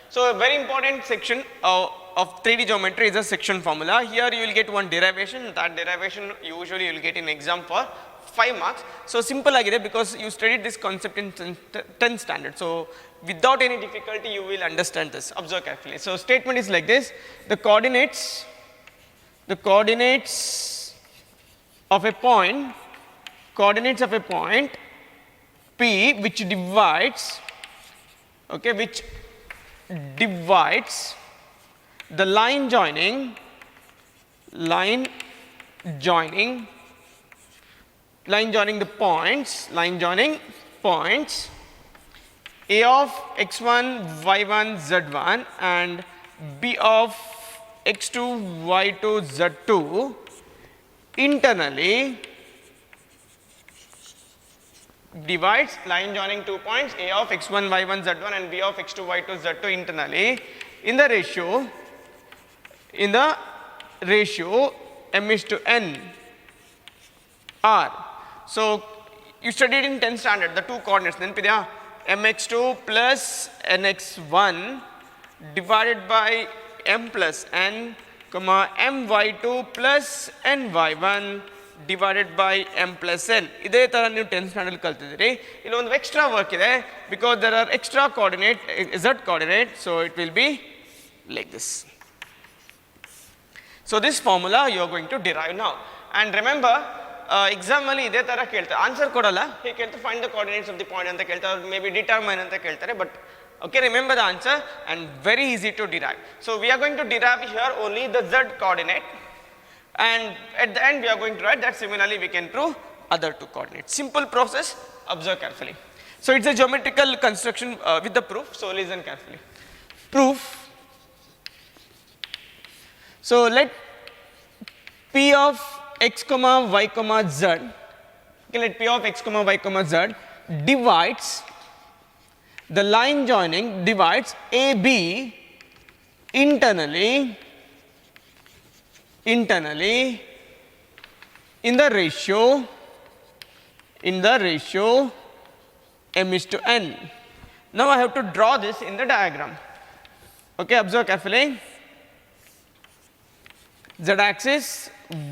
So a very important section of 3D geometry is a section formula. Here you will get one derivation, that derivation usually you will get in exam for 5 marks. So simple agide because you studied this concept in 10th standard. So without any difficulty you will understand this. Observe carefully. So statement is like this: the coordinates of a point P which divides the line joining the points A of x1, y1, z1 and B of x2, y2, z2 internally divides line joining 2 points A of x1, y1, z1 and B of x2, y2, z2 internally in the ratio m:n r. So you studied in 10th standard the two coordinates nenpidya mx2 plus nx1 divided by m plus n comma my2 plus ny1 divided by m plus n. Iದೇ ತರ ನೀವು 10th standard ಕಲ್ತಿದ್ದೀರಿ. ಇಲ್ಲಿ ಒಂದು extra work ಇದೆ because there are extra coordinate z coordinate, so it will be like this. So this formula you are going to derive now, and remember exam ಅಲ್ಲಿ ಇದೇ ತರ ಕೇಳ್ತಾರೆ, answer ಕೊಡಲ್ಲ, ಹೀಗೆ ಕೇಳ್ತಾರೆ find the coordinates of the point ಅಂತ ಕೇಳ್ತಾರೆ, maybe determine ಅಂತ ಕೇಳ್ತಾರೆ, but okay, remember the answer and very easy to derive. So we are going to derive here only the z coordinate, and at the end we are going to write that similarly we can prove other two coordinates. Simple process, observe carefully. So it's a geometrical construction with the proof, so listen carefully. Proof. So let P of x comma y comma z, okay, let P of x comma y comma z divides the line joining divides AB internally in the ratio m:n. Now I have to draw this in the diagram. Okay, observe carefully. Z axis,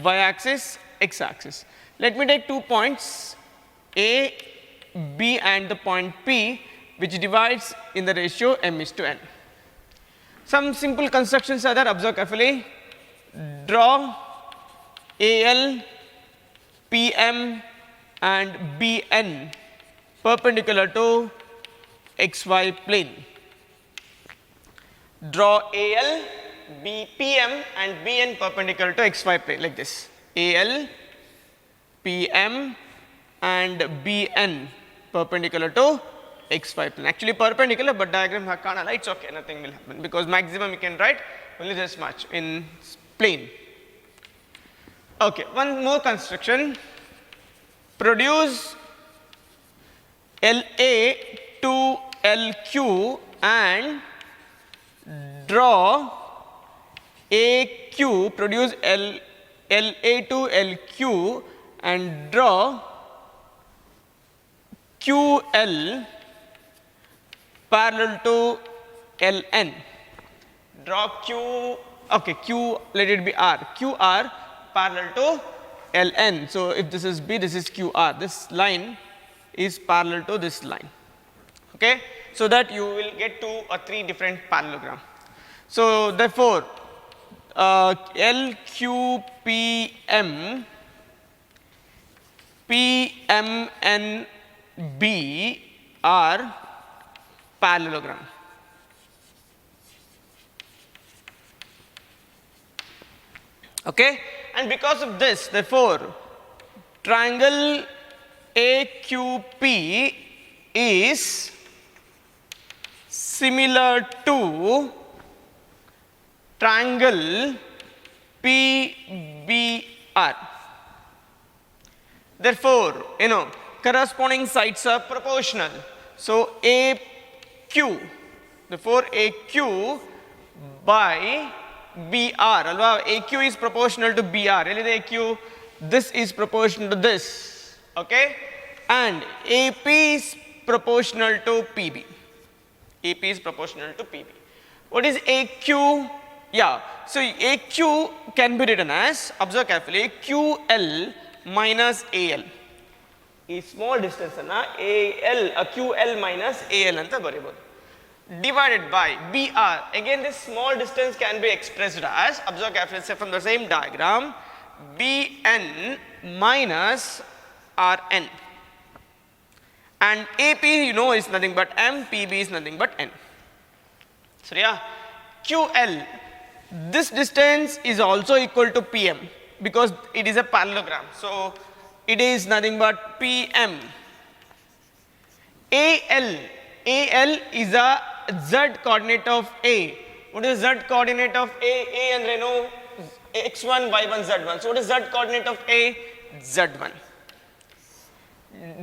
y axis, x axis. Let me take 2 points A, B and the point P which divides in the ratio m:n. Some simple constructions are there, observe carefully. Draw AL, PM and BN perpendicular to xy plane. Draw AL, PM and BN perpendicular to xy plane like this. AL, PM and BN perpendicular to xy plane. Actually perpendicular, but diagram kanala, it's okay, nothing will happen because maximum you can write only this much in plane. Okay, one more construction. Produce LA to LQ and draw AQ, produce LA to LQ and draw QL parallel to LN. Draw Q, okay, Q, let it be R, QR parallel to LN. So if this is B, this is QR, this line is parallel to this line, okay, so that you will get 2 or 3 different parallelogram. So therefore LQPM PMNB are parallelogram. Okay, and because of this, therefore triangle AQP is similar to triangle PBR. Therefore, corresponding sides are proportional. So AQ, therefore AQ by BR, alva AQ is proportional to BR. AQ, this is proportional to this, okay, and AP is proportional to PB. AP is proportional to PB. What is AQ? Yeah, so AQ can be written as, observe carefully, QL minus AL. ಈ small distance ಅನ್ನ QL minus AL ಅಂತ ಬರೀಬಹುದು. Divided by BR. Again, this small distance can be expressed as, observe carefully, say from the same diagram, BN minus RN. And AP, you know, is nothing but M, PB is nothing but N. So yeah, QL, this distance is also equal to PM because it is a parallelogram. So it is nothing but PM. AL is a z coordinate of A. What is z coordinate of A? A andre no x1, y1, z1. So what is z coordinate of A? Z1.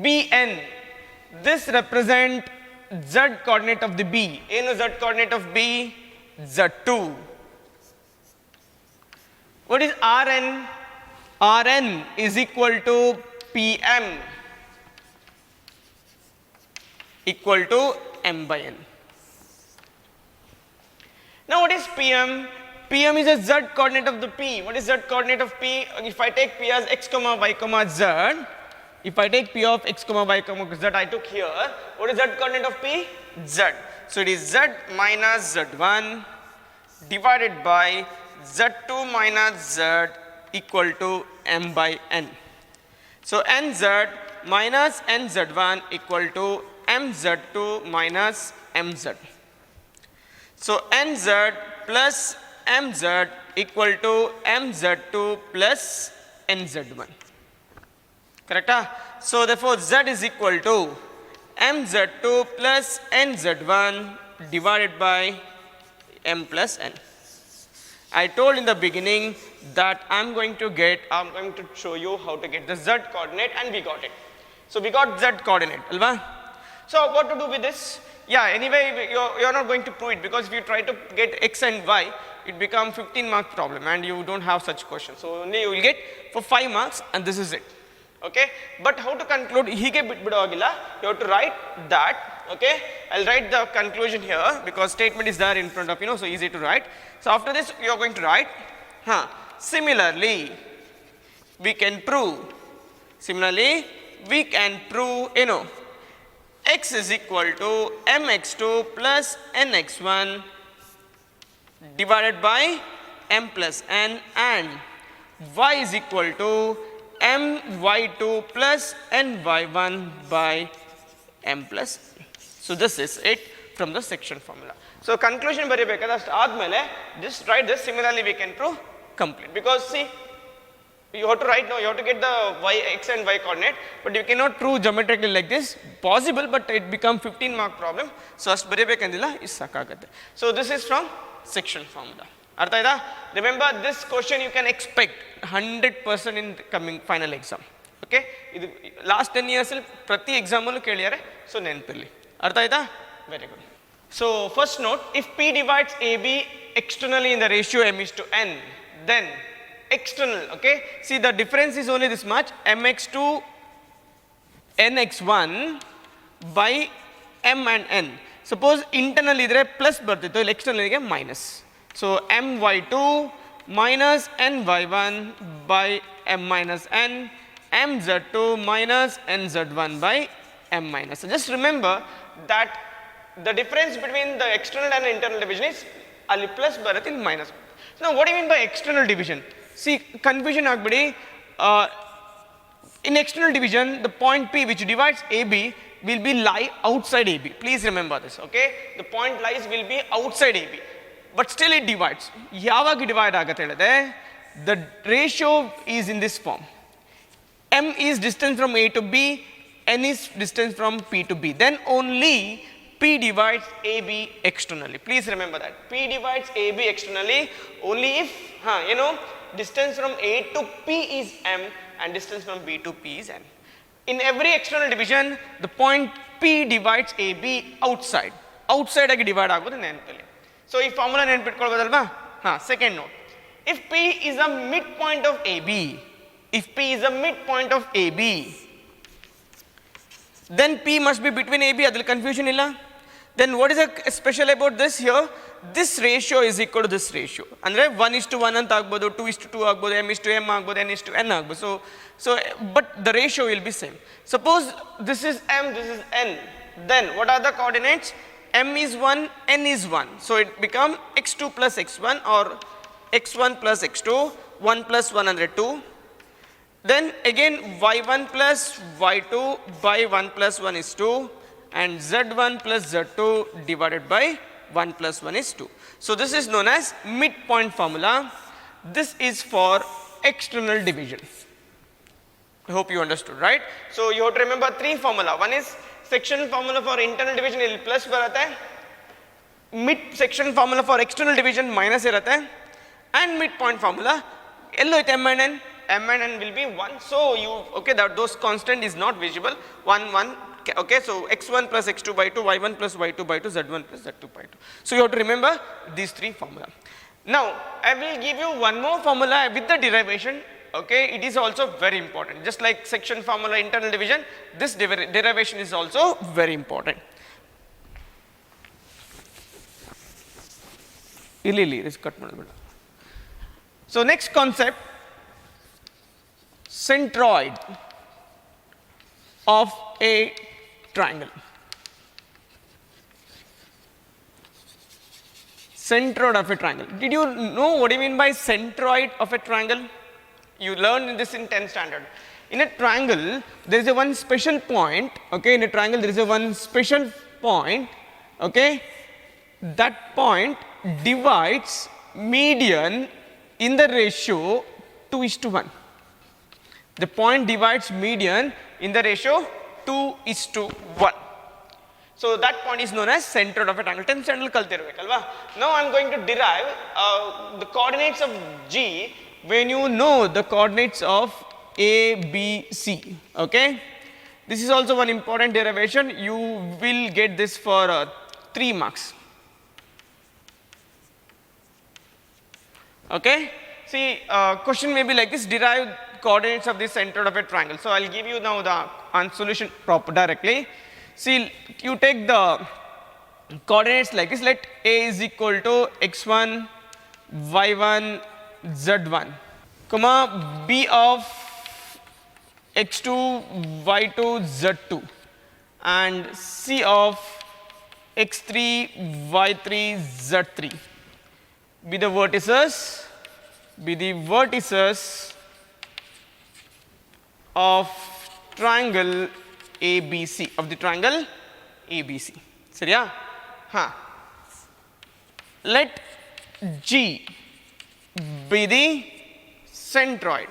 BN, this represent z coordinate of the B. A no z coordinate of B? Z2. What is RN? RN is equal to PM equal to M by N. Now what is PM? PM is a z coordinate of the P. What is z coordinate of P? If I take P as x comma y comma z, if I take P of x comma y comma z I took here, what is z coordinate of P? Z. So it is z minus z1 divided by z2 minus z equal to M by N. So nz minus nz1 equal to mz2 minus mz. So nz plus mz equal to mz2 plus nz1. Correct? So therefore z is equal to mz2 plus nz1 divided by m plus n. I told in the beginning that I'm going to show you how to get the z coordinate, and we got it. So we got z coordinate, alva? So what to do with this? Yeah, anyway, you're not going to prove it because if you try to get x and y, it becomes 15 mark problem and you don't have such questions. So only you will get for 5 marks and this is it. Okay, but how to conclude? Hige bitbidavagilla. You have to write that. Okay, I'll write the conclusion here because statement is there in front of so easy to write. So after this you are going to write, similarly we can prove x is equal to mx2 plus nx1 divided by m plus n, and y is equal to my2 plus ny1 by m plus n. So this is it from the section formula. So conclusion baribekada ast aadmele just write this, similarly we can prove complete, because see you have to write now, you have to get the x and y coordinate, but you cannot prove geometrically like this. Possible, but it become 15 mark problem. So ast baribekandilla is sakagatte. So this is from section formula. Artha aida? Remember, this question you can expect 100% in the coming final exam. Okay, idu last 10 years prati exam allu keliyare, so nenpirli. Artha aida? Very good. So first note, if P divides AB externally in the ratio m is to n, then external, okay, see the difference is only this much, mx2 nx1 by m and n. Suppose internal idre plus bartittu, external ige minus. So my2 minus ny1 by m minus n, mz2 minus nz1 by m minus. So just remember that the difference between the external and internal division is ali plus barathi minus. Now what do you mean by external division? See, confusion agbidi. In external division, the point P which divides AB will be lie outside AB. Please remember this, okay? The point lies will be outside AB, but still it divides. Yavagi divide agate helade, the ratio is in this form. M is distance from A to B, N is distance from P to B. Then only P divides AB externally. Please remember that. P divides AB externally only if, distance from A to P is M and distance from B to P is N. In every external division, the point P divides AB outside. Outside agi divide agodu nenpili. So ee formula nenpitkolbodalva? Second note. If P is a midpoint of AB, then P must be between AB, adil confusion illa. Then what is special about this here? This ratio is equal to this ratio. Andre 1:1 anta agbodu, 2:2 agbodu, m:m agbodu, n:n agbodu. So but the ratio will be same. Suppose this is m, this is n. Then what are the coordinates? M is 1, n is 1. So it become x2 plus x1 or x1 plus x2, 1 plus 1 under 2. Then again y1 plus y2 by 1 plus 1 is 2 and z1 plus z2 divided by 1 plus 1 is 2. So this is known as midpoint formula. This is for external division. I hope you understood, right? So you have to remember three formula. One is section formula for internal division il plus barata hai, mid section formula for external division minus irata hai, and midpoint formula yellow with m and n will be 1. So you okay, that those constant is not visible, 1 1. Okay, so x1 plus x2 by 2, y1 plus y2 by 2, z1 plus z2 by 2. So you have to remember these three formula. Now I will give you one more formula with the derivation. Okay, it is also very important. Just like section formula, internal division, this derivation is also very important. So next concept, centroid of a triangle. Centroid of a triangle. Did you know what do you mean by centroid of a triangle? You learned this in 10th standard. In a triangle, there is a one special point. Okay, in a triangle, there is a one special point. Okay, that point divides median in the ratio 2:1. The point divides median in the ratio 2:1. So that point is known as centroid of a triangle. 10th standard kaltirbekalva. Now I am going to derive the coordinates of G when you know the coordinates of A, B, C. Okay, this is also one important derivation. You will get this for 3 marks. Okay, see, question may be like this: derive coordinates of the centroid of a triangle. So I'll give you now the solution proper directly. See, you take the coordinates like this. Let A is equal to x1, y1, z1, comma b of x2, y2, z2, and c of x3, y3, z3 be the vertices of triangle ABC, of the triangle ABC. Seriya? Ha. Let G be the centroid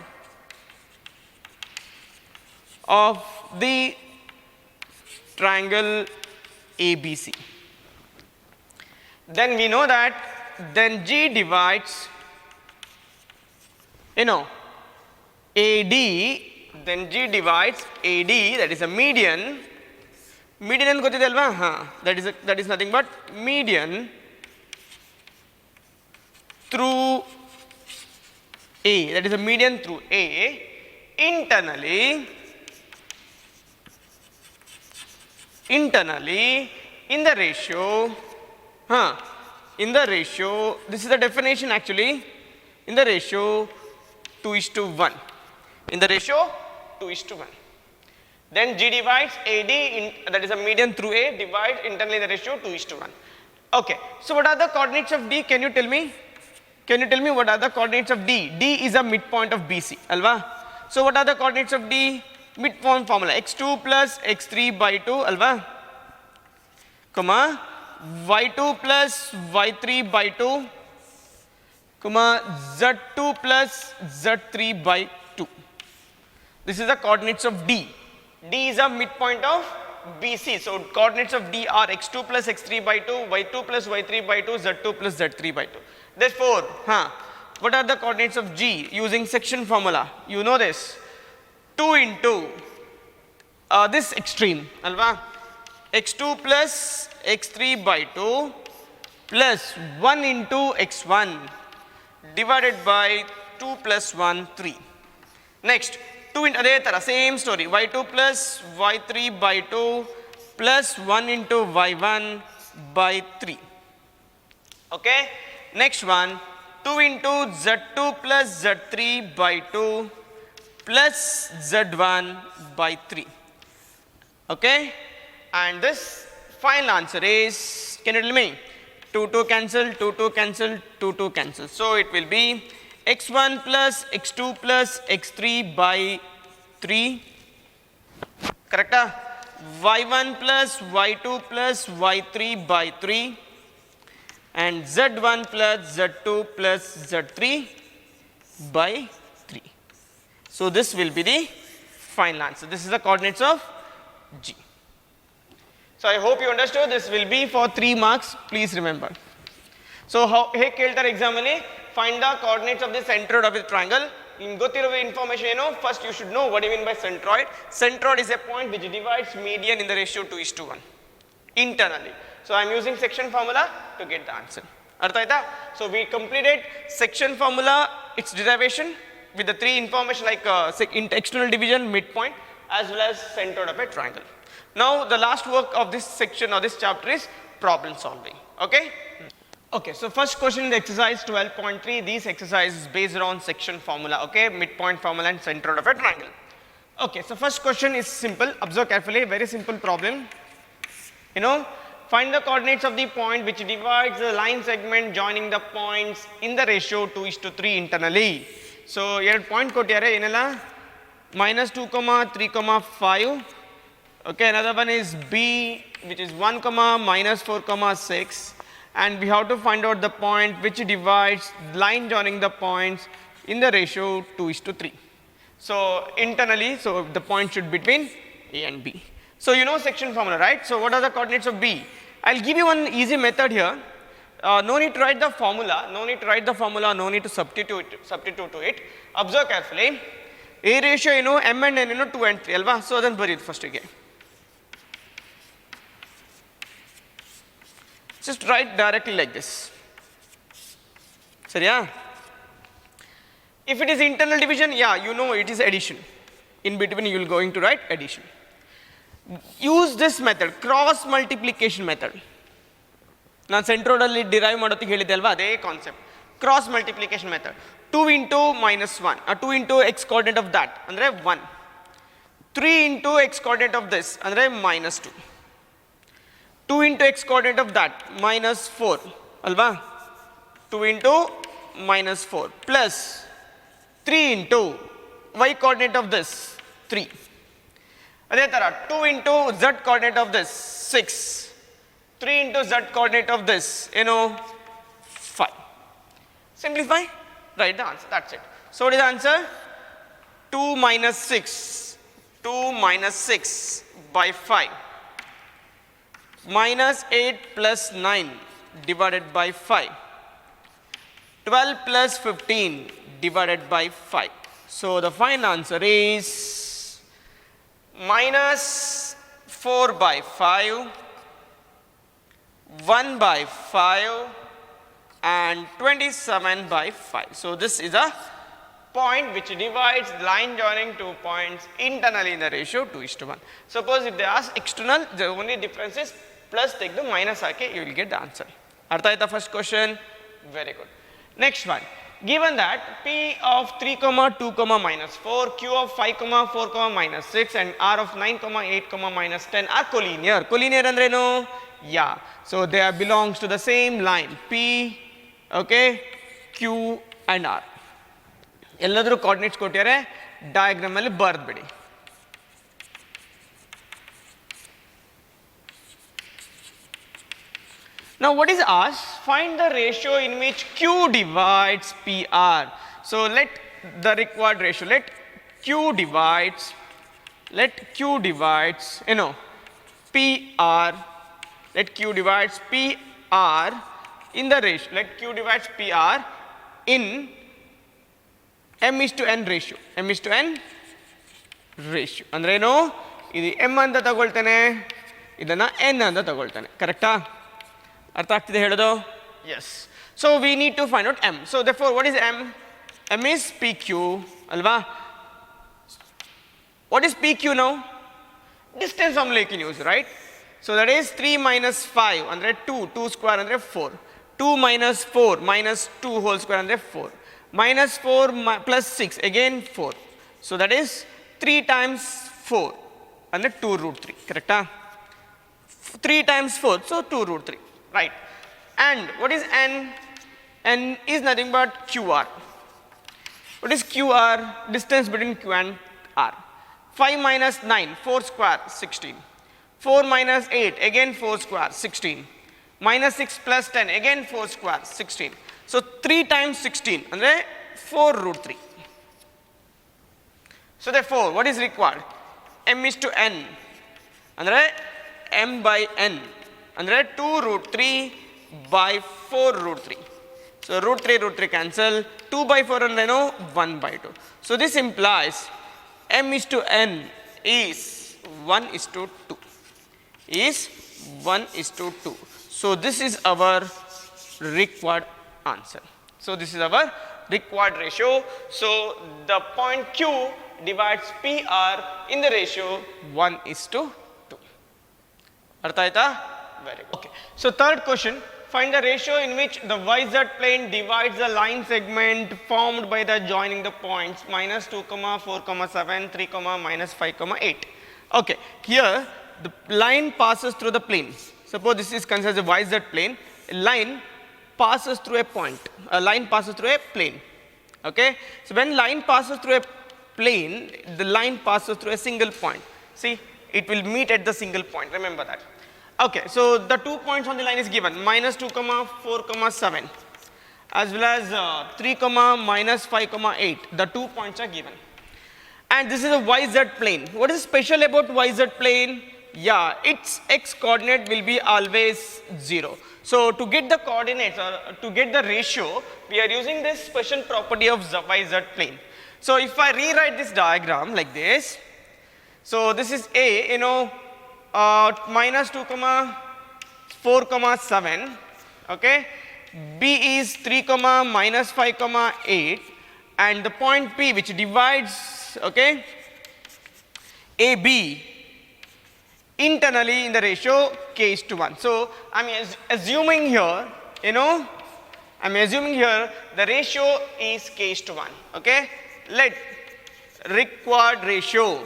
of the triangle ABC. Then we know that then G divides, you know, AD, then G divides AD, that is a median. Median and gotidalva, that is nothing but median through A, that is a median through A internally in the ratio, this is the definition actually, in the ratio 2:1. In the ratio 2:1. Then G divides AD, that is a median through A, divides internally the ratio 2:1. Okay, so what are the coordinates of D? Can you tell me? Can you tell me what are the coordinates of D? D is a midpoint of BC, alva? So what are the coordinates of D? Midpoint formula, x2 plus x3 by 2, alva? Comma, y2 plus y3 by 2, comma, z2 plus z3 by 2. This is the coordinates of D. D is a midpoint of BC. So coordinates of D are x2 plus x3 by 2, y2 plus y3 by 2, z2 plus z3 by 2. Therefore, what are the coordinates of G using section formula? You know this. 2 into this extreme, alva? x2 plus x3 by 2 plus 1 into x1 divided by 2 plus 1, 3. Next, 2 into adhe tara, same story, y2 plus y3 by 2 plus 1 into y1 by 3. Okay. Next one, 2 into Z2 plus Z3 by 2 plus Z1 by 3. Okay. And this final answer is, can you tell me? 2 cancel, 2 cancel, 2 cancel. So it will be x1 plus x2 plus x3 by 3. Correct? y1 plus y2 plus y3 by 3 and z1 plus z2 plus z3 by 3. So this will be the final answer. This is the coordinates of G. So I hope you understood. This will be for 3 marks. Please remember. So how ಕೇಳ್ತಾರೆ exam ಅಲ್ಲಿ find the coordinates of the centroid of the triangle. In ಗೊತ್ತಿರುವ information first you should know what you mean by centroid. Centroid is a point which divides median in the ratio 2:1 internally. So I am using section formula to get the answer. ಅರ್ಥ ಆಯ್ತಾ? So we completed section formula, its derivation with the 3 information like external division, midpoint as well as centroid of a triangle. Now the last work of this section or this chapter is problem solving. Okay? Okay, so first question in the exercise 12.3, these exercises based on section formula, okay, midpoint formula and centroid of a triangle. Okay, so first question is simple, observe carefully, very simple problem. Find the coordinates of the point which divides the line segment joining the points in the ratio 2:3 internally. So, here point ಕೊಟ್ಟಿದ್ದಾರೆ ಏನಲ್ಲ -2, 3, 5. Okay, another one is B which is 1, -4, 6. And we have to find out the point which divides line joining the points in the ratio 2:3. So internally, so the point should be between A and B. So you know section formula, right? So what are the coordinates of B? I'll give you one easy method here. No need to write the formula, no need to substitute to it. Observe carefully. A ratio, M and N, 2 and 3, alva? So then bury it first again. Just write directly like this. Sorry, yeah? If it is internal division, yeah, you know it is addition. In between you will going to write addition. Use this method, cross multiplication method. ನಾನು ಸೆಂಟ್ರೋಡಲ್ಲಿ derive ಮಾಡೋದಕ್ಕೆ ಹೇಳಿದ್ದೆ ಅಲ್ವಾ ಅದೇ concept. Cross multiplication method. 2 into -1, 2 into x coordinate of that ಅಂದರೆ 1. 3 into x coordinate of this ಅಂದರೆ -2. 2 into x coordinate of that -4 ಅಲ್ವಾ 2 into -4 plus 3 into y coordinate of this 3 ಅದೇ ಥರ 2 into z coordinate of this 6 3 into z coordinate of this 5. Simplify, write the answer, that's it. So what is the answer? 2 minus 6 by 5 minus 8 plus 9 divided by 5, 12 plus 15 divided by 5. So the final answer is minus 4 by 5, 1 by 5 and 27 by 5. So this is a point which divides line joining 2 points internally in the ratio 2:1. Suppose if they ask external, the only difference is plus take the minus haaki, you will get the answer. Artha aita first question? Very good. Next one. Given that P of 3, 2, -4, Q of 5, 4, -6 and R of 9, 8, -10 are collinear. Collinear andrenu? Yeah. So they are belongs to the same line P, okay, Q and R. ಎಲ್ಲಾದರೂ coordinates ಕೊಟ್ಟಿದ್ದಾರೆ diagram ಅಲ್ಲಿ ಬರೆದ್ಬಿಡಿ. Now what is asked? Find the ratio in which Q divides PR. So let the required ratio, let Q divides PR, let Q divides PR in the ratio, let Q divides PR in M:n ratio, M:n ratio. ಅಂದ್ರೇನು? ಇದು M ಅಂತ ತಗೊಳ್ತೇನೆ, ಇದನ್ನ N ಅಂತ ತಗೊಳ್ತೇನೆ. ಕರೆಕ್ಟಾ? ಅರ್ಥ ಆಗ್ತಿದೆ ಹೇಳೋದು? Yes. So we need to find out M. So therefore what is M? M is PQ ಅಲ್ವಾ? What is PQ now? Distance formula you can use, right? So that is 3 minus 5 andre 2, 2 square andre 4. 2 minus 4 minus 2 whole square andre 4. Minus 4 plus 6 again 4. So that is 3 times 4 andre 2 root 3. Correct? 3 times 4, so 2 root 3. Right. And what is n? N is nothing but QR. What is QR? Distance between Q and R. 5 minus 9, 4 square, 16. 4 minus 8, again 4 square, 16. Minus 6 plus 10, again 4 square, 16. So 3 times 16, and 4 root 3. So therefore, what is required? M is to n, and m by n, and 2 root 3 by 4 root 3. So root 3 cancel, 2 by 4 and 1 by 2. So this implies m is to n is 1 is to 2. Is 1 is to 2. So this is our required answer. So this is our required ratio. So the point Q divides PR in the ratio 1 is to 2. Artha aita? Very good. Okay. So third question. Find the ratio in which the YZ plane divides the line segment formed by the joining the points minus 2, 4, 7, 3, minus 5, 8. Okay, here the line passes through the plane. Suppose this is considered a YZ plane. A line passes through a point. A line passes through a plane. Okay, so when line passes through a plane, the line passes through a single point. See, it will meet at the single point. Remember that. Okay, so the 2 points on the line is given minus 2, 4, 7 as well as 3, minus 5, 8. The 2 points are given. And this is a YZ plane. What is special about YZ plane? Yeah, its x coordinate will be always 0. So to get the coordinates or to get the ratio, we are using this special property of YZ plane. So if I rewrite this diagram like this, so this is A, minus 2, 4, 7, okay. B is 3, minus 5, 8, and the point P which divides, okay, AB internally in the ratio k is to 1. So I'm assuming here, I'm assuming here the ratio is k is to 1, okay. Let required ratio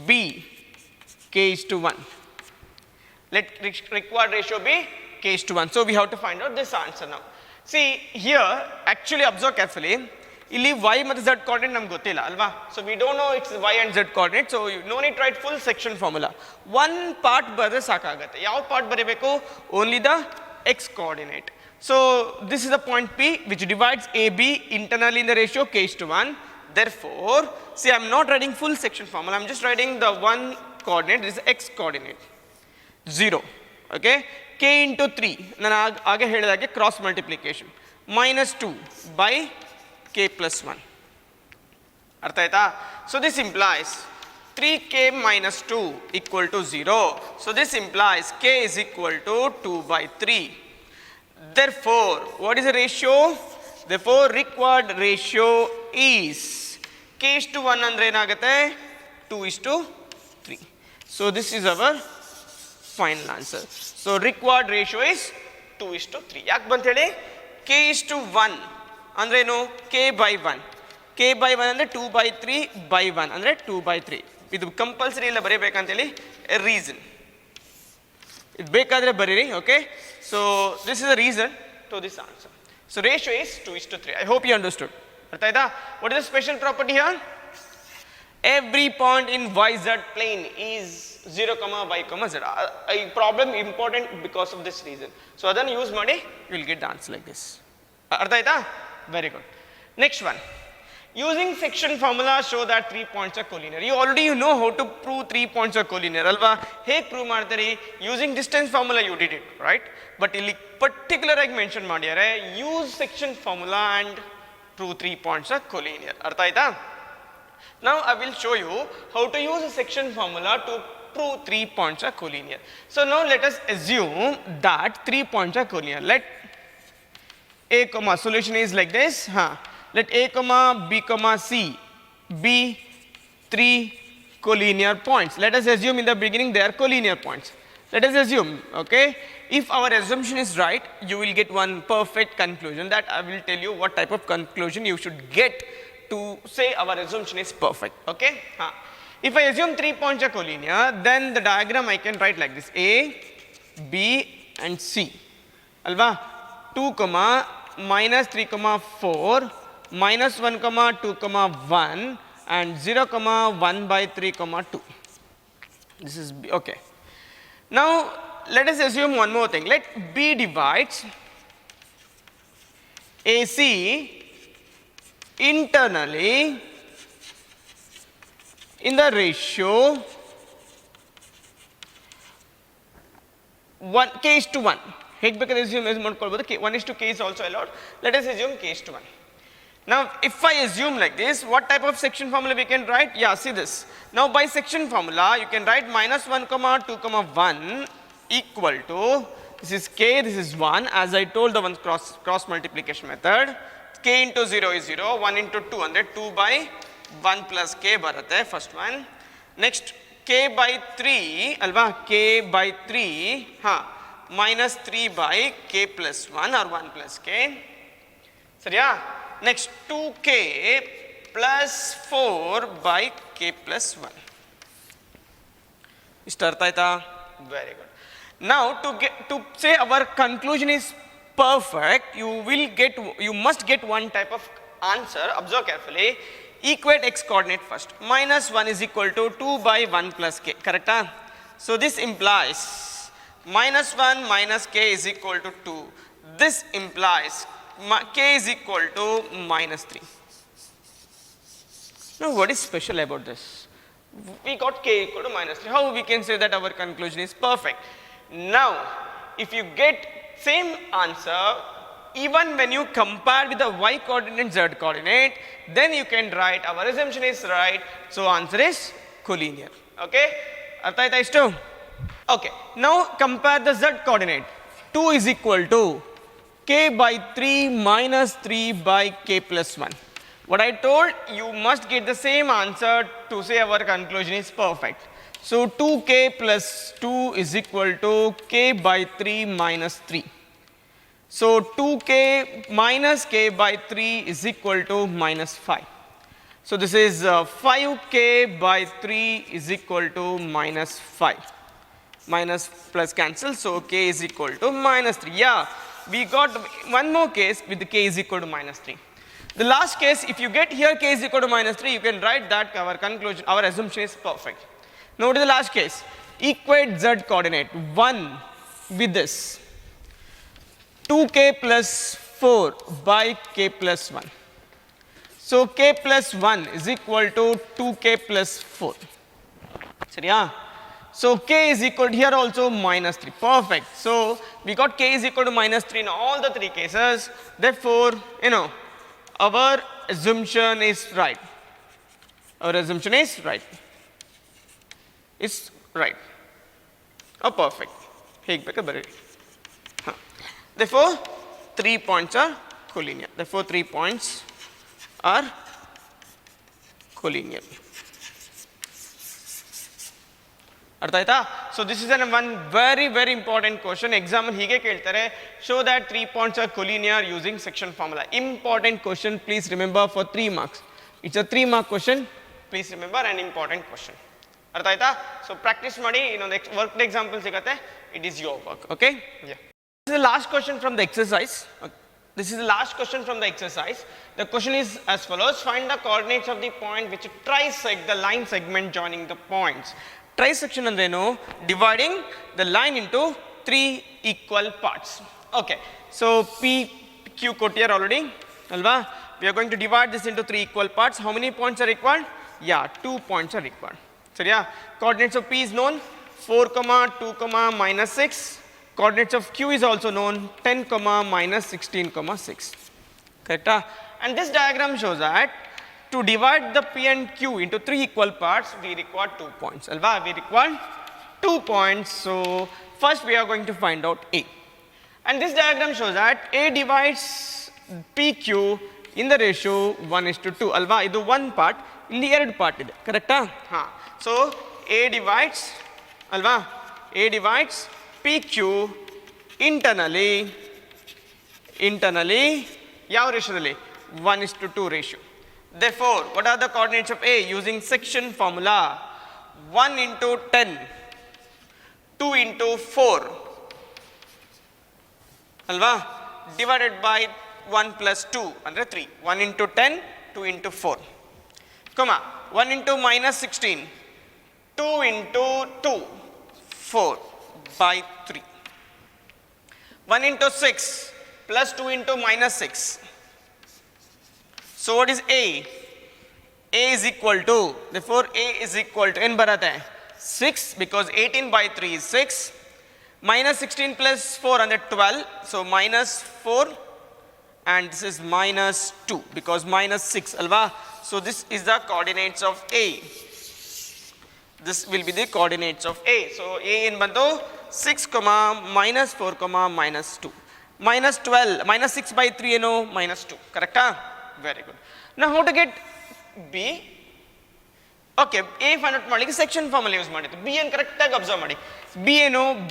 be k is to 1. Let required ratio be k is to 1. So we have to find out this answer now. See here, actually observe carefully. Illi y ಮತ್ತು z coordinate ನಮ್ಗೆ ಗೊತ್ತಿಲ್ಲ ಅಲ್ವಾ. So we don't know it's y and z coordinate. So you no need to write full section formula. One part ಬರೆದ್ರೆ ಸಾಕಾಗುತ್ತೆ. ಯಾವ part ಬರೀಬೇಕು? Only the x coordinate. So this is the point P which divides AB internally in the ratio k is to 1. Therefore, see, I am not writing full section formula. I am just writing the one coordinate. This is x coordinate 0. Okay, k into 3. ನಾನು ಆಗೆ ಹೇಳಿದಾಗೆ cross multiplication minus 2 by k plus 1. ಅರ್ಥ ಆಯ್ತಾ? So this implies 3k minus 2 equal to 0. So this implies k is equal to 2 by 3. Therefore, what is the ratio? Therefore, required ratio is k is to 1 andre ಏನಾಗುತ್ತೆ 2 is to 3. So this is our final answer. So required ratio is 2 is to 3. ಯಾಕೆ ಬಂತ ಹೇಳಿ k is to 1 ಅಂದ್ರೆ ಏನು k by 1. k by 1 ಅಂದ್ರೆ 2 by 3 by 1 ಅಂದ್ರೆ 2 by 3. ಇದು compulsory ಇಲ್ಲ ಬರೀಬೇಕಂತ ಹೇಳಿ a reason. ಇದು ಬೇಕಾದ್ರೆ ಬರೀರಿ. Okay, so this is the reason to this answer. So ratio is 2 is to 3. I hope you understood. ಅರ್ಥ ಆಯ್ತಾ? What is the special property here? Every point in YZ plane is 0, y, z. A problem important because of this reason. So ಅದನ್ನು use ಮಾಡಿ you will get the answer like this. ಅರ್ಥ ಆಯ್ತಾ? Very good. Next one. Using section formula show that 3 points are collinear. You already know how to prove 3 points are collinear ಅಲ್ವಾ? ಹೇಗೆ prove ಮಾಡ್ತೀರಿ? Using distance formula you did it, right? But ಇಲ್ಲಿ particular ಆಗಿ mention ಮಾಡ್ಯಾರೆ use section formula and prove 3 points are collinear. ಅರ್ಥ ಆಯ್ತಾ? Now I will show you how to use a section formula to prove 3 points are collinear. So now let us assume that 3 points are collinear. Let A, solution is like this. Let A, B, C be 3 collinear points. Let us assume in the beginning they are collinear points. Let us assume, okay. If our assumption is right, you will get one perfect conclusion that I will tell you what type of conclusion you should get to say our assumption is perfect, okay. If I assume 3 points are collinear, then the diagram I can write like this: A, B and C. Alva, 2, minus 3, 4, minus 1, 2, 1 and 0, 1 by 3, 2. This is B, okay. Now, let us assume one more thing. Let B divides AC internally in the ratio 1 k is to 1. ಹೇಗೆ ಬೇಕಾದ್ರೆ assume ಮಾಡ್ಕೊಳ್ಬೋದು, 1 is to k is also allowed. Let us assume k is to 1. Now, if I assume like this, what type of section formula we can write? Yeah, see this. Now, by section formula, you can write minus 1, 2, 1 equal to, this is k, this is 1, as I told the one cross multiplication method. K into 0 is 0, 1 into 2, and 2 by 1 plus k baratte, first one. Next, k by 3, alva, k by 3, minus 3 by k plus 1 or 1 plus k. Sariya? Next, 2k plus 4 by k plus 1. Ishta artha aita? Very good. Now, to say our conclusion is perfect, you must get one type of answer. Observe carefully. Equate x coordinate first. Minus 1 is equal to 2 by 1 plus k. Correct? So, this implies minus 1 minus k is equal to 2. This implies k is equal to minus 3. Now, what is special about this? We got k equal to minus 3. How we can say that our conclusion is perfect? Now, if you get same answer, even when you compare with the y coordinate, z coordinate, then you can write our assumption is right. So, answer is collinear. Okay? Artha aita ishtu? Okay. Now, compare the z coordinate. 2 is equal to k by 3 minus 3 by k plus 1. What I told, you must get the same answer to say our conclusion is perfect. So, 2k plus 2 is equal to k by 3 minus 3. So, 2k minus k by 3 is equal to minus 5. So, this is 5k by 3 is equal to minus 5. Minus plus cancel. So, k is equal to minus 3. Yeah, we got one more case with the k is equal to minus 3. The last case, if you get here k is equal to minus 3, you can write that our conclusion, our assumption is perfect. Now, to the last case, equate z coordinate 1 with this 2k plus 4 by k plus 1. So, k plus 1 is equal to 2k plus 4. Sariya? So, k is equal to here also minus 3. Perfect. So, we got k is equal to minus 3 in all the 3 cases. Therefore, our assumption is right. Our assumption is right. Is right. Oh, perfect. Therefore, 3 points are collinear. Therefore, 3 points are collinear. So, this is one very important question. Exam hige keltare. Show that 3 points are collinear using section formula. Important question. Please remember for 3 marks. It's a 3-mark question. Please remember an important question. So, practice madi. Next work example sigate. It is your work. Okay? Yeah. This is the last question from the exercise. This is the last question from the exercise. The question is as follows. Find the coordinates of the point which trisect the line segment joining the points. Trisection andreno, dividing the line into 3 equal parts. Okay. So, P, Q quote here already. Alva? We are going to divide this into 3 equal parts. How many points are required? Yeah, 2 points are required. So, yeah, coordinates of P is known 4, 2, minus 6. Coordinates of Q is also known 10, minus 16, 6. Correct? And this diagram shows that to divide the P and Q into 3 equal parts, we require 2 points. Alva, we require 2 points. So, first we are going to find out A. And this diagram shows that A divides PQ in the ratio 1:2 ಅಲ್ವಾ. ಇದು one part, ಇಲ್ಲಿ ಎರಡು part ಇದೆ, ಕರೆಕ್ಟಾ? ಹಾಂ. So A divides ಅಲ್ವಾ, A divides PQ internally ಯಾವ ರೇಷಿಯೋದಲ್ಲಿ? 1:2 ratio. Therefore, what are the coordinates of A? Using section formula, 1 into 10, 2 into 4 alva, divided by 1 plus 2 andre 3. 1 into 10, 2 into 4, comma 1 into minus 16, 2 into 2, 4 by 3. 1 into 6 plus 2 into minus 6. So what is A? A is equal to, therefore A is equal to n barate 6 because 18 by 3 is 6, minus 16 plus 4 under 12, so minus 4, and this is minus 2 because minus 6 alva. So this is the coordinates of A. This will be the coordinates of A. So A in bandu 6 comma minus 4 comma minus 2, minus 12, minus 6 by 3 minus 2, correct? Very good. Now how to get B? Okay, A find out ಮಾಡಲಿಕ್ಕೆ section formula use ಮಾಡಿದ್ದು. B ಏನು correct ಆಗಿ observe ಮಾಡಿ. B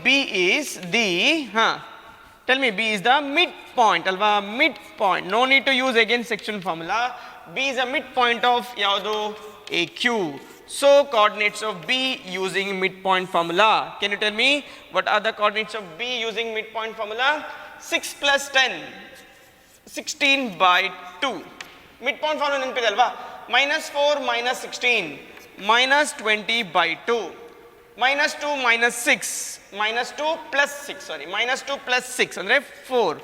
B is the tell me, B is the midpoint ಅಲ್ವಾ, midpoint. No need to use again section formula. B is a midpoint of ಯಾವುದು? AQ. So coordinates of B using midpoint formula. Can you tell me what are the coordinates of B using midpoint formula? 6 plus 10, 16 by 2. Midpoint formula ನೆನಪಿದೆ ಅಲ್ವಾ? minus 4 minus 16 minus 20 by 2, minus 2 minus 6, minus 2 plus 6, sorry, minus 2 plus 6 andre 4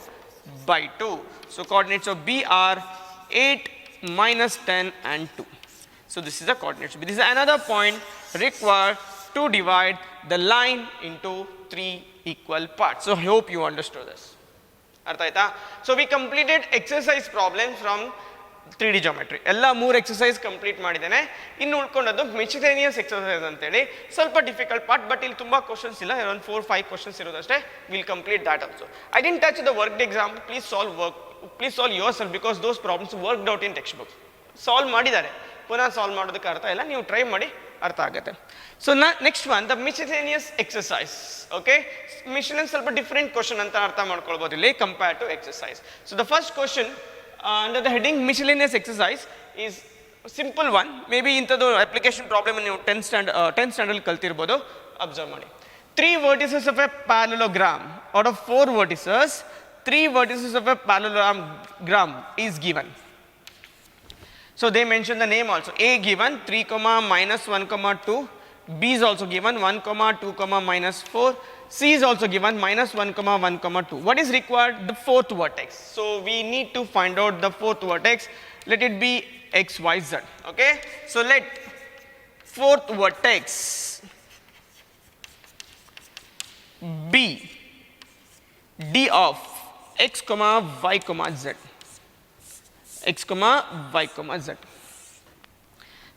by 2. So coordinates of B are 8, minus 10 and 2. So this is the coordinates of B. This is another point required to divide the line into 3 equal parts. So I hope you understood this. ಅರ್ಥ ಆಯ್ತಾ? So we completed exercise problems from 3D geometry. ಎಲ್ಲ 3 exercise complete ಮಾಡಿದ್ದೇನೆ. ಇನ್ನು ಉಳ್ಕೊಂಡದ್ದು miscellaneous exercise ಅಂತೇಳಿ ಸ್ವಲ್ಪ difficult part, but ಇಲ್ಲಿ ತುಂಬ questions ಇಲ್ಲ, ಅರೌಂಡ್ 4-5 ಕ್ವಶನ್ಸ್ ಇರೋದಷ್ಟೇ. Will complete that also. I didn't touch the worked exam. Please solve yourself because those problems worked out in textbook. Solve ಮಾಡಿದ್ದಾರೆ, ಪುನಃ solve ಮಾಡೋದಕ್ಕೆ ಅರ್ಥ ಇಲ್ಲ, ನೀವು ಟ್ರೈ ಮಾಡಿ ಅರ್ಥ ಆಗುತ್ತೆ. So next one the miscellaneous exercise. Okay, miscellaneous ಸ್ವಲ್ಪ ಡಿಫ್ರೆಂಟ್ ಕ್ವಶನ್ ಅಂತ ಅರ್ಥ ಮಾಡ್ಕೊಳ್ಬೋದು ಇಲ್ಲಿ compare to exercise. So the first question under the heading miscellaneous exercise is simple one. Maybe ಇಂಥದ್ದು application problem ನೀವು 10th standard ಕಲ್ತಿರ್ಬೋದು. ಅಬ್ಸರ್ವ್ ಮಾಡಿ, 3 vertices of a parallelogram. Out of 4 vertices, 3 vertices of a parallelogram is given. So they mention the name also. A given 3 comma minus 1 comma 2. B is also given 1 comma 2 comma minus 4. C is also given minus 1 comma 1 comma 2. What is required? The fourth vertex. So we need to find out the fourth vertex. Let it be x, y, z. Okay. So let fourth vertex be d of x comma y comma z. X comma y comma z.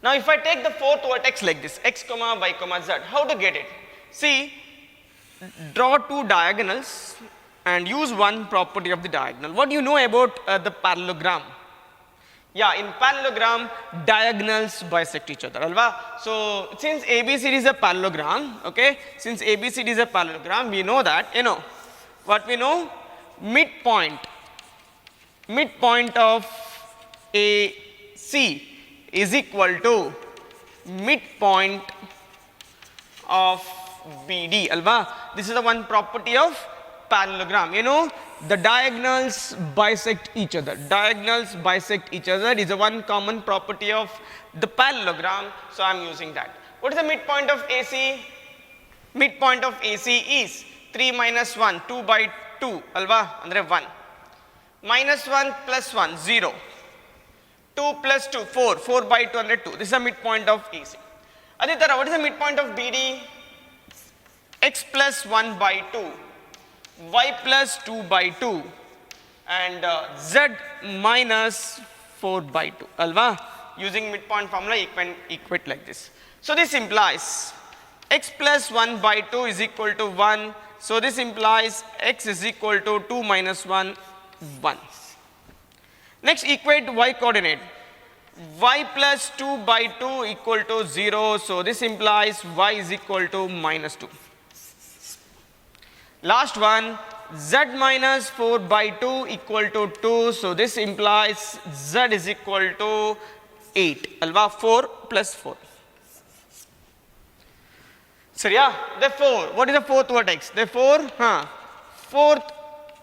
Now if I take the fourth vertex like this, x comma y comma z, how to get it? See, draw 2 diagonals and use one property of the diagonal. What do you know about the parallelogram? Yeah, in parallelogram, diagonals bisect each other, alva. So since ABCD is a parallelogram, okay, since ABCD is a parallelogram, we know that, what we know, midpoint of AC is equal to midpoint of BD, alva. This is the one property of parallelogram. The diagonals bisect each other. Diagonals bisect each other is a one common property of the parallelogram, so I am using that. What is the midpoint of AC? Midpoint of AC is 3 minus 1, 2 by 2, alva, andre 1. Minus 1 plus 1, 0. 2 plus 2, 4, 4 by 2, andre 2. This is the midpoint of AC. Aditara, what is the midpoint of BD? X plus 1 by 2, y plus 2 by 2, and z minus 4 by 2, alva. Using midpoint formula, you can equate like this. So this implies x plus 1 by 2 is equal to 1. So this implies x is equal to 2 minus 1, 1. Next, equate y coordinate. Y plus 2 by 2 equal to 0. So this implies y is equal to minus 2. Last one, z minus 4 by 2 equal to 2. So this implies z is equal to 8. Alva 4 plus 4. So yeah, therefore, what is the fourth vertex? Therefore, fourth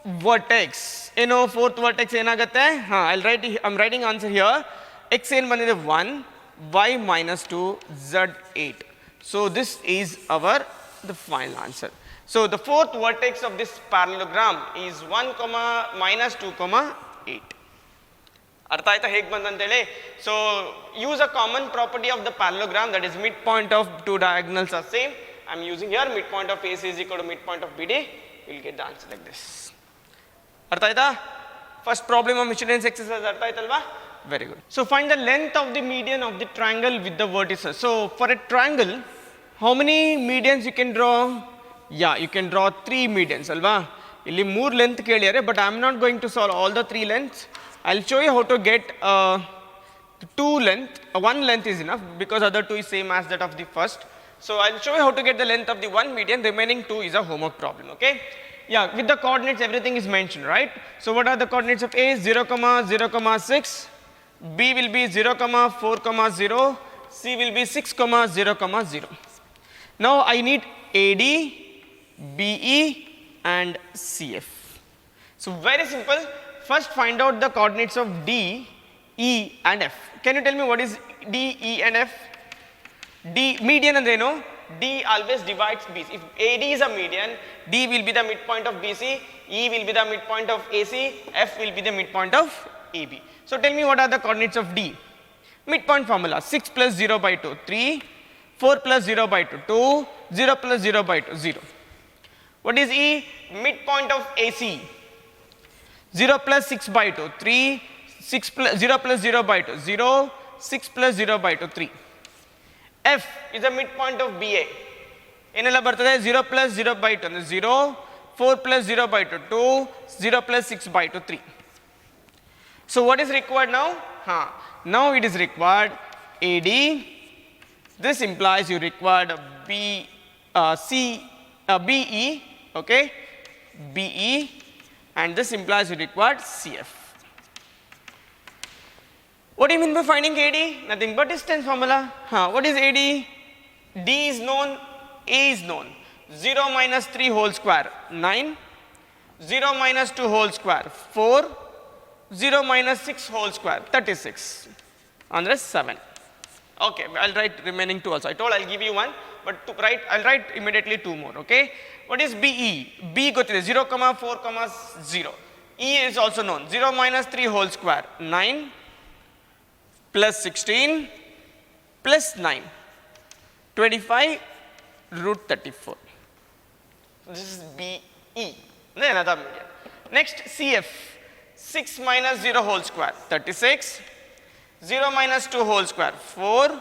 vertex. You know, fourth vertex enagatte? I'm writing answer here. X n bandide 1, y minus 2, z 8. So this is the final answer. So the fourth vertex of this parallelogram is 1, minus 2, 8. ಅರ್ಥ ಆಯ್ತಾ ಹೇಗೆ ಬಂತಂತೇಳಿ? So use a common property of the parallelogram, that is midpoint of two diagonals are same. I'm using here midpoint of AC is equal to midpoint of BD. You'll get the answer like this. ಅರ್ಥ ಆಯ್ತಾ? First problem of Michelin exercise ಅರ್ಥ ಆಯ್ತಲ್ವಾ? Very good. So find the length of the median of the triangle with the vertices. So for a triangle, how many medians you can draw? Yeah, you can draw 3 medians ಅಲ್ವಾ? ಇಲ್ಲಿ 3 length ಕೇಳಿದ್ದಾರೆ, but I'm not going to solve all the 3 lengths. I'll show you how to get 2 length. 1 length is enough because other 2 is same as that of the first. So I'll show you how to get the length of the 1 median. Remaining 2 is a homework problem. Okay? Yeah, with the coordinates everything is mentioned, right? So what are the coordinates of A? 0, 0, 6. B will be 0, 4, 0. C will be 6, 0, 0. Now I need AD, BE and CF. So very simple. First find out the coordinates of D, E and F. Can you tell me what is D, E and F? D, median and no? D always divides BC. If AD is a median, D will be the midpoint of BC, E will be the midpoint of AC, F will be the midpoint of AB. So tell me what are the coordinates of D? Midpoint formula, 6 plus 0 by 2, 3, 4 plus 0 by 2, 2, 0 plus 0 by 2, 0. What is E? Midpoint of AC. 0 plus 6 by 2, 3, 6 plus 0 plus 0 by 2, 0, 6 plus 0 by 2, 3. F is the midpoint of BA. Enella bartade 0 plus 0 by 2, 0, 4 plus 0 by 2, 2, 0 plus 6 by 2, 3. So what is required now? Now it is required AD. This implies you required BE, okay, BE. And this implies you required CF. What do you mean by finding AD? Nothing but distance formula. What is AD? D is known, A is known. 0 minus 3 whole square, 9. 0 minus 2 whole square, 4. 0 minus 6 whole square, 36. Andre 7. Okay, I'll write remaining 2 also. I told I'll give you 1, but I'll write immediately 2 more, okay? What is BE? B gottide 0, 4, 0. E is also known. 0 minus 3 whole square, 9 plus 16 plus 9, 25 root 34. This is BE. Another median. Next, CF. 6 minus 0 whole square, 36. 0 minus 2 whole square, 4.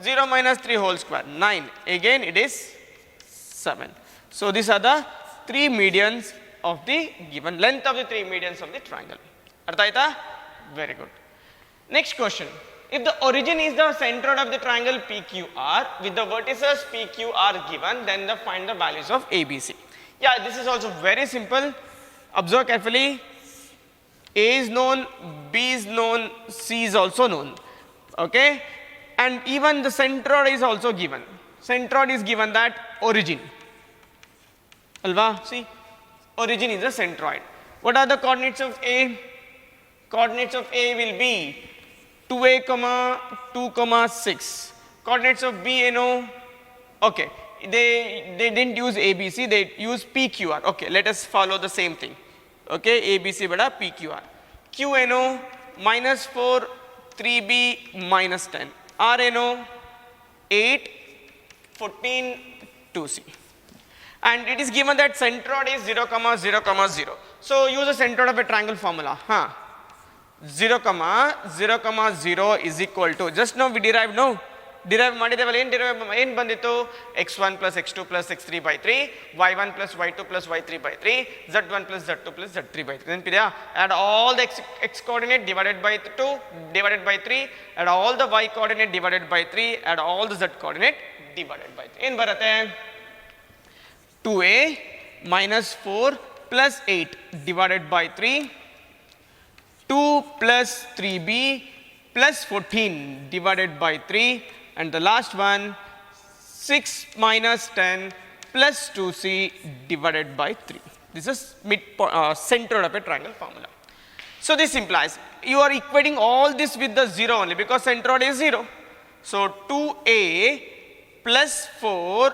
0 minus 3 whole square, 9. Again, it is 7. So these are the 3 medians of the given length of the 3 medians of the triangle. Artha aita? Very good. Next question. If the origin is the centroid of the triangle PQR with the vertices PQR given, then find the values of ABC. Yeah, this is also very simple. Observe carefully. A is known, B is known, C is also known. Okay? And even the centroid is also given. Centroid is given that origin. Alva, see, origin is the centroid. What are the coordinates of A? Coordinates of A will be 2A, 2, 6. Coordinates of B, you know, okay, they didn't use ABC, they used PQR. Okay, let us follow the same thing. Okay, ABC bada PQR. Q, you know, minus 4, 3B, minus 10. R, you know, 8, 14, 2C. And it is given that centroid is 0, 0, 0. So use the centroid of a triangle formula. 0, 0, 0 is equal to, just now we derived, no? Derive ಮಾಡಿದೇವಲ್ಲ, ಏನು ಬಂದಿತ್ತು, x1 plus x2 plus x3 by 3, y1 plus y2 plus y3 by 3, z1 plus z2 plus z3 by 3. ನೆನಪಿದೆಯಾ? add all the x coordinate divided by 2 divided by 3, add all the y coordinate divided by 3, add all the z coordinate divided by 3. ಏನು ಬರುತ್ತೆ, 2a minus 4 plus 8 divided by 3, 2 plus 3b plus 14 divided by 3, and the last one 6 minus 10 plus 2c divided by 3. This is center of a triangle formula. So this implies you are equating all this with the 0 only, because centroid is 0. So 2a plus 4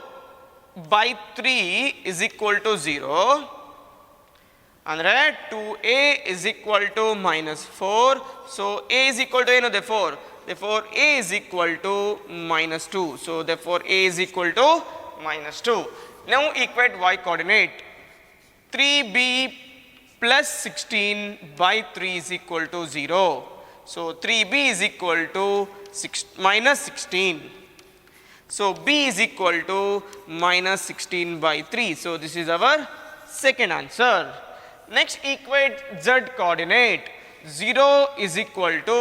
by 3 is equal to 0. ಅಂದರೆ 2a is equal to minus 4. So a is equal to ಏನು, therefore a is equal to minus 2. So therefore a is equal to minus 2. Now equate y coordinate. 3b plus 16 by 3 is equal to 0. So 3b is equal to minus 16. So b is equal to minus 16 by 3. So this is our second answer. Next, equate z coordinate. 0 is equal to,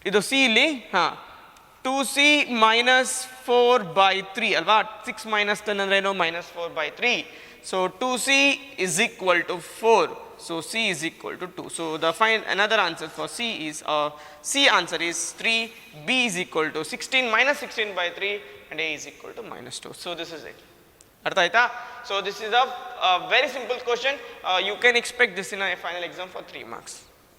ಇದು C ಇಲ್ಲಿ 2c minus 4 by 3 ಅಲ್ವಾ, 6 minus 10 ಅಂದ್ರೆ ಏನು, minus 4 by 3. So 2c is equal to 4. So c is equal to 2. So the another answer for c is c answer is 3. b is equal to 16 minus 16 by 3, and a is equal to minus 2. So this is it. ಅರ್ಥ ಆಯ್ತಾ? So this is a very simple question. You can expect this in a final exam for 3 marks.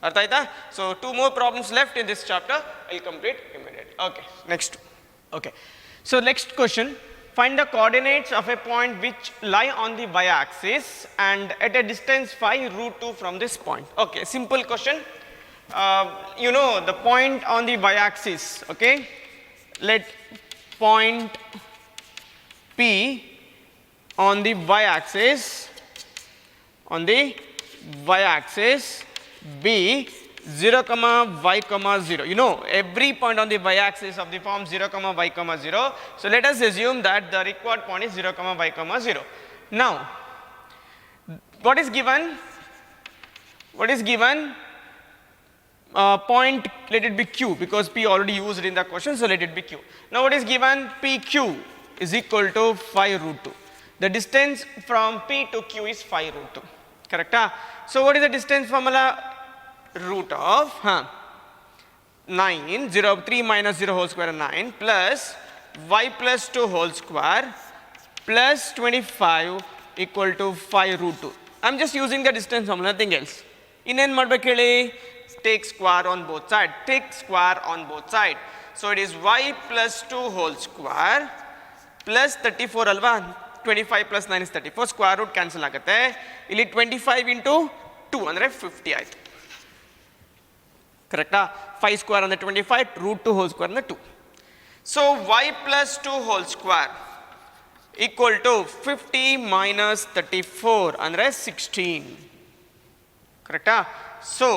ಅರ್ಥ ಆಯ್ತಾ? So 2 more problems left in this chapter. I'll complete immediately. Okay, next. Okay, so next question. Find the coordinates of a point which lie on the y-axis and at a distance 5 root 2 from this point. Okay, simple question. You know the point on the y-axis. Okay, let point P on the y-axis be 0 comma y comma 0. You know every point on the y-axis of the form 0 comma y comma 0. So let us assume that the required point is 0 comma y comma 0. Now what is given? Point, let it be q, because p already used in the question, so let it be q. Now what is given? pq is equal to 5 root 2. The distance from P to Q is 5 root 2. Correct? So what is the distance formula? Root of 9, 0, 3 minus 0 whole square 9 plus y plus 2 whole square plus 25 equal to 5 root 2. I am just using the distance formula, nothing else. Innenu ಮಾಡಬೇಕು ಹೇಳಿ? Take square on both sides. So it is y plus 2 whole square plus 34 ಅಲ್ವಾ, 25 plus 9 is 34, square root cancel ಆಗುತ್ತೆ. ಇಲ್ಲಿ 25 into 2 ಅಂದರೆ 50 ಆಯಿತು. ಕರೆಕ್ಟಾ? 5 square ಅಂದರೆ 25, root 2 whole square ಅಂದರೆ 2. So y plus 2 whole square equal to 50 minus 34 ಅಂದರೆ 16. ಕರೆಕ್ಟಾ? So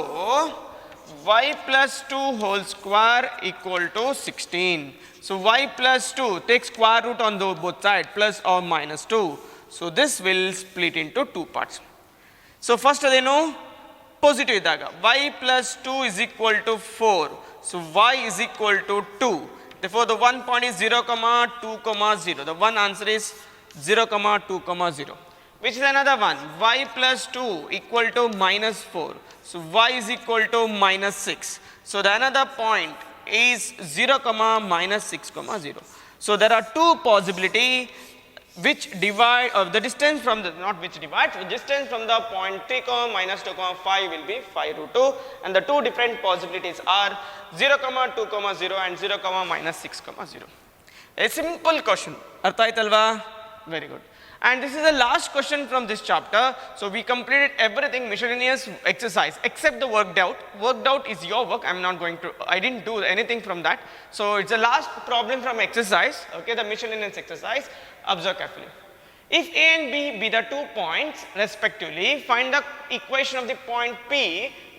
y plus 2 whole square equal to 16. So y plus 2, take square root on both sides, plus or minus 2. So this will split into 2 parts. So first adeno positive idaga, y plus 2 is equal to 4. So y is equal to 2. Therefore the one point is 0 comma 2 comma 0. The one answer is 0 comma 2 comma 0. Which is another one? Y plus 2 equal to minus 4. So y is equal to minus 6. So the another point is 0 comma minus 6 comma 0. So there are two possibility which divide the distance from the, not which divides, the distance from the point 3 comma minus 2 comma 5 will be 5 root 2, and the two different possibilities are 0 comma 2 comma 0 and 0 comma minus 6 comma 0. A simple question. Artha aitalva? Very good. And this is the last question from this chapter. So we completed everything miscellaneous exercise except the worked out. Worked out is your work. I didn't do anything from that. So it's the last problem from exercise. Okay, the miscellaneous exercise. Observe carefully. If A and B be the 2 points respectively, find the equation of the point P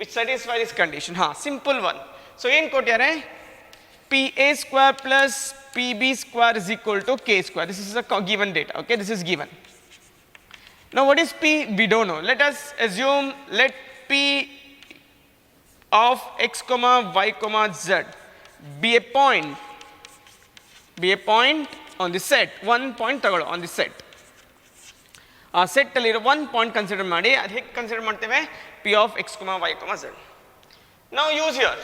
which satisfies this condition. Simple one. So ಏನು ಕೊಟ್ಟಿದ್ದಾರೆ? P PA square plus PB square is equal to K square. This is a given data, okay, this is given. Now what is P? We don't know. Let us assume, let P of x comma y comma z be a point on the set, one point on the set. ಆ set ಅಲ್ಲಿ one point consider ಮಾಡಿ, ಅದು ಹೇಗೆ consider ಮಾಡ್ತೇವೆ? P of x comma y comma z. Now use here,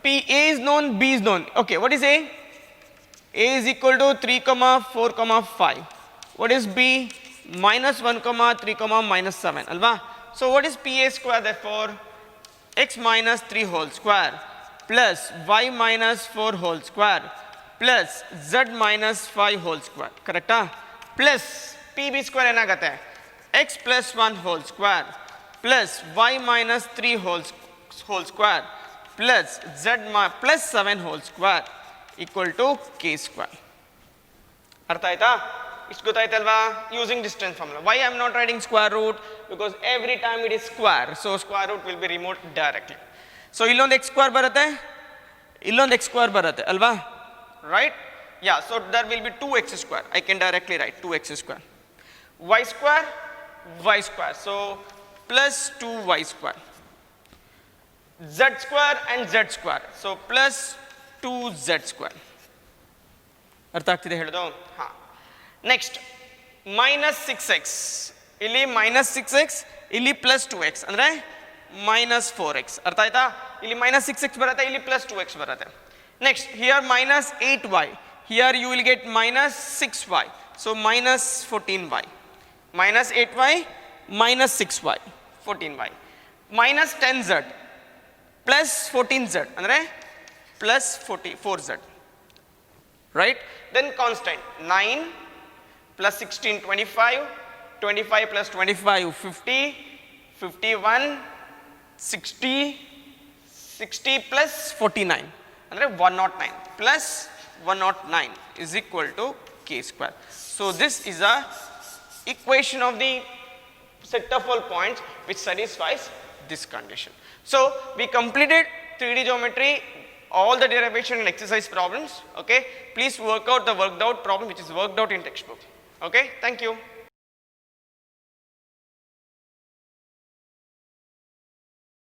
P A is known, B is known. Okay, what is A? A is equal to 3 comma 4 comma 5. What is B? Minus 1 comma 3 comma minus 7 alva. So what is PA square? Therefore x minus 3 whole square plus y minus 4 whole square plus z minus 5 whole square, correct? Plus PB square ಏನಾಗುತ್ತೆ? x plus 1 whole square plus y minus 3 whole square plus z plus 7 whole square equal to k square. ಅರ್ಥ ಆಯ್ತಾ? ಇಷ್ಟು ಗೊತ್ತಾಯ್ತಲ್ವಾ? Using distance formula. Why I am not writing square root? Because every time it is square, so square root will be remove directly. So ಇಲ್ಲೊಂದು x square ಬರುತ್ತೆ, ಇಲ್ಲೊಂದು x square ಬರುತ್ತೆ ಅಲ್ವಾ? Right? Yeah, so there will be 2x square. I can directly write 2x square. y square, y square. So plus 2y square. Z square and z square. So plus 2z square. ಅರ್ಥ ಆಗ್ತಿದೆ ಹೇಳೋದು? ಹಾಂ. Next minus 6x, ಇಲ್ಲಿ minus 6x, ಇಲ್ಲಿ plus 2x ಅಂದರೆ minus 4x. ಅರ್ಥ ಆಯ್ತಾ? ಇಲ್ಲಿ ಮೈನಸ್ 6x ಬರುತ್ತೆ, ಇಲ್ಲಿ ಪ್ಲಸ್ 2x ಬರುತ್ತೆ. Next here minus 8y, here you will get minus 6y, so minus 14y. Minus 8y minus 6y 14y minus 10z plus 14z ಅಂದರೆ plus 4z, right? Then constant 9 plus 16 25, 25 plus 25 50, 51 60, 60 plus 49 ಅಂದರೆ 109 plus 109 is equal to k square. So this is a equation of the set of all points which satisfies this condition. So we completed 3D geometry, all the derivation and exercise problems. Okay, please work out the worked out problem which is worked out in textbook. Okay, thank you.